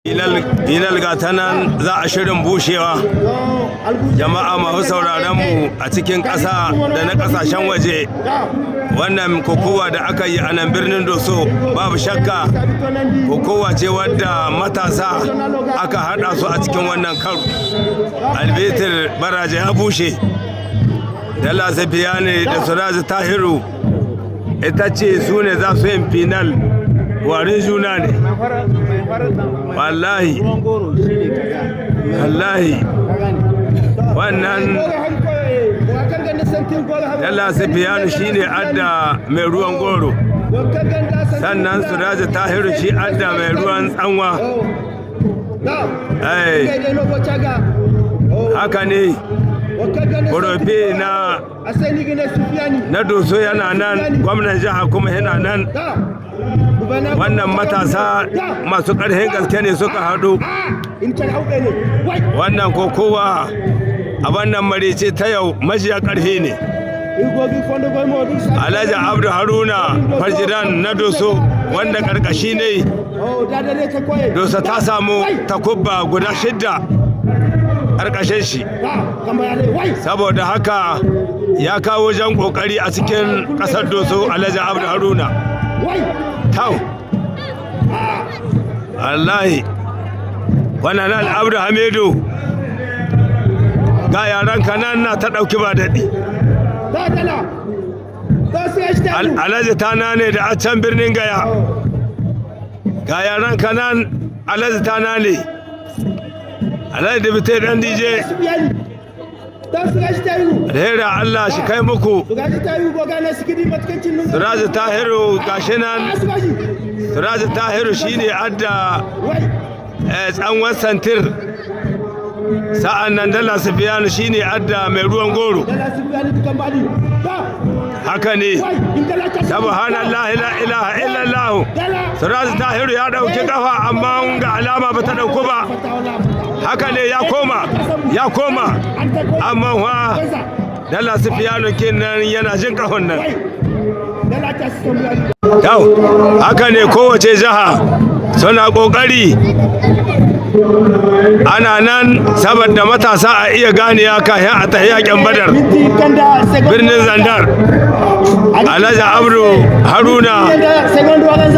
Hilal gata nan za a shirin bushewa. Jama'a masu sauraron mu a cikin ƙasa da na ƙasashen waje. Wannan kokowa da aka yi a nan birnin Doso babu shakka kokowa ce wadda matasa aka haɗa su a cikin wannan karo. Albitir Baraje ya bushe. Dala Safiyane da Suraji Tahiru ita ce su ne za su yin final. Warin juna ne wallahi wannan Dala Safiyanu shi ne adda mai ruwan goro, sannan Suraji Tahiru shi adda mai ruwan tsanwa. Haka ne Borofe na Doso yana nan, gwamnan jiha kuma yana nan. Wannan matasa masu ƙarfin gaske ne suka haɗu. Wannan kokowa a wannan marice ta yau majiya ƙarfi ne. Alhaji Abdu Haruna Farjidan na Doso wanda ƙarƙashi ne Doso ta samu takubba guda 6 ƙarƙashin shi, saboda haka ya kawo jan ƙoƙari a cikin ƙasar Doso. Alhaji Abdu Haruna tau wallahi wannan Abdu Hamidu ga yaran kanan na ta ɗauki ba daɗi. Alhaji Tana ne da a can birnin Gaya, ga yaran kanan Alhaji Tana ne, Alhaji Dibite ɗan DJ. Alhera Allah shi kai muku. Suraji Tahiru gashi nan. Suraji Tahiru shine adda tsanwan santir, sa'an nan Dala Safiyanu shine adda mai ruwan goro. Haka ne, subhanallahi la ilaha illallah. Suraji Tahiru ya dauki kafa amma ga alama ba ta dauko ba. Haka ne, ya koma amma wa Dala Safiyanu kenan yana jin kahon nan. Haka ne, kowace jiha suna kokari, ana nan saboda matasa a iya ganiya kayan a tahi yakin Badar birnin Zandar. Alhaji Abdu Haruna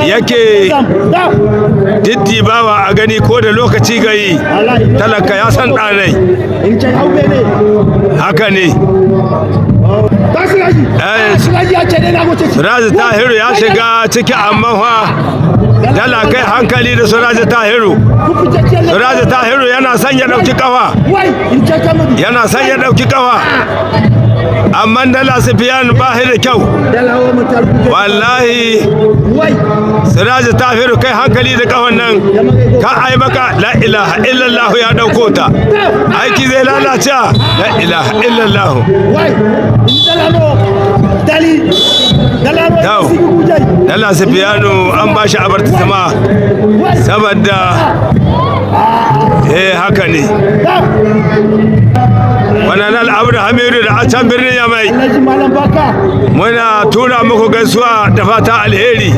yake diddibawa a gani ko da lokaci gayi, talaka ya san ɗanai. Haka ne, Suraji Tahiru ya shiga ciki amma fa Dala kai hankali da Suraji Tahiru. Suraji Tahiru yana son ya ɗauki ƙafa, amma Dala Safiyanu ba shi da kyau wallahi. Suraji Tahiru kai hankali da ƙafan nan, ka ai maka la ilaha illallah ya ɗauko ta, aiki zai lalace. La ilaha illallah. Dala Safiyanu an ba shi abarta sama saboda haka ne. Wannan Abdu Hamidu da a can birnin Yamai, muna tura muku gaisuwa da fata alheri.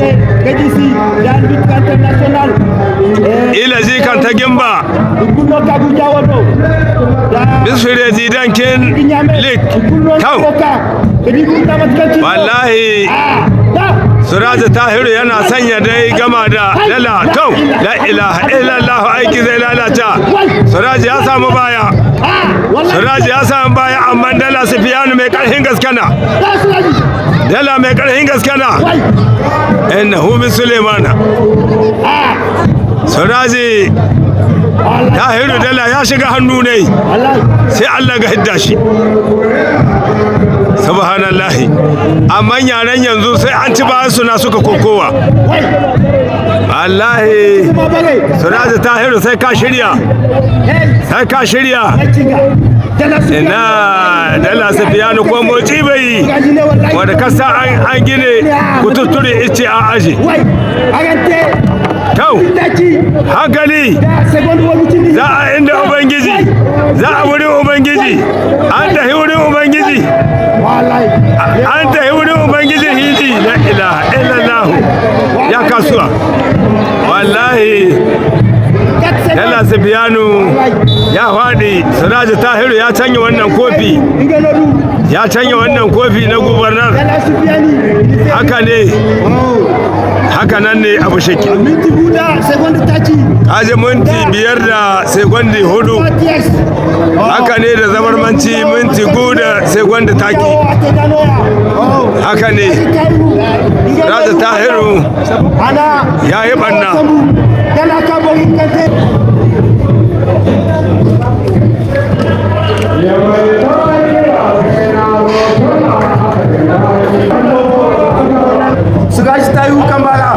Ila zikan ta gimba bisfire zidankin lik kau wallahi. Suraji Tahiru yana sanya dai gama da Dala kau, la ilaha illallah, aiki zai lalata. Suraji ya samu baya, amma Dala Safiyanu mai ƙarfin gaskana. Dala mai ƙarfin gaskana. Innahu min Sulaimana. Suraji Tahiru Dala ya shiga hannu ne, sai Allah ga hidda shi. Subhanallahi, amma yaran yanzu sai an ci bayan suna suka kokowa wallahi. Suraji Tahiru sai ka shirya. Ina Dala Safiyanu ko motsi bai, wanda kasa an gine kututture ice a aji. Kau hankali, za a inda Ubangiji, za a wurin Ubangiji, an tahi wurin Ubangiji, hiji. La ilaha illallah, ya kasuwa wallahi. Yalla Sufiyanu ya faɗi. Siraji Tahiru ya canya wannan kofi. Ya canya wannan kofi na gubernar. Haka ne. Haka nan ne abu shaki. Minti guda sekondi taci. Kaje minti 5 da sekondi 4. Haka ne da zabarmanci minti guda sekondi taki. Haka ne. Siraji Tahiru ya yi ɓanna. Su gashi ta yi hukan baya.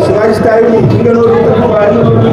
Su gashi ta yi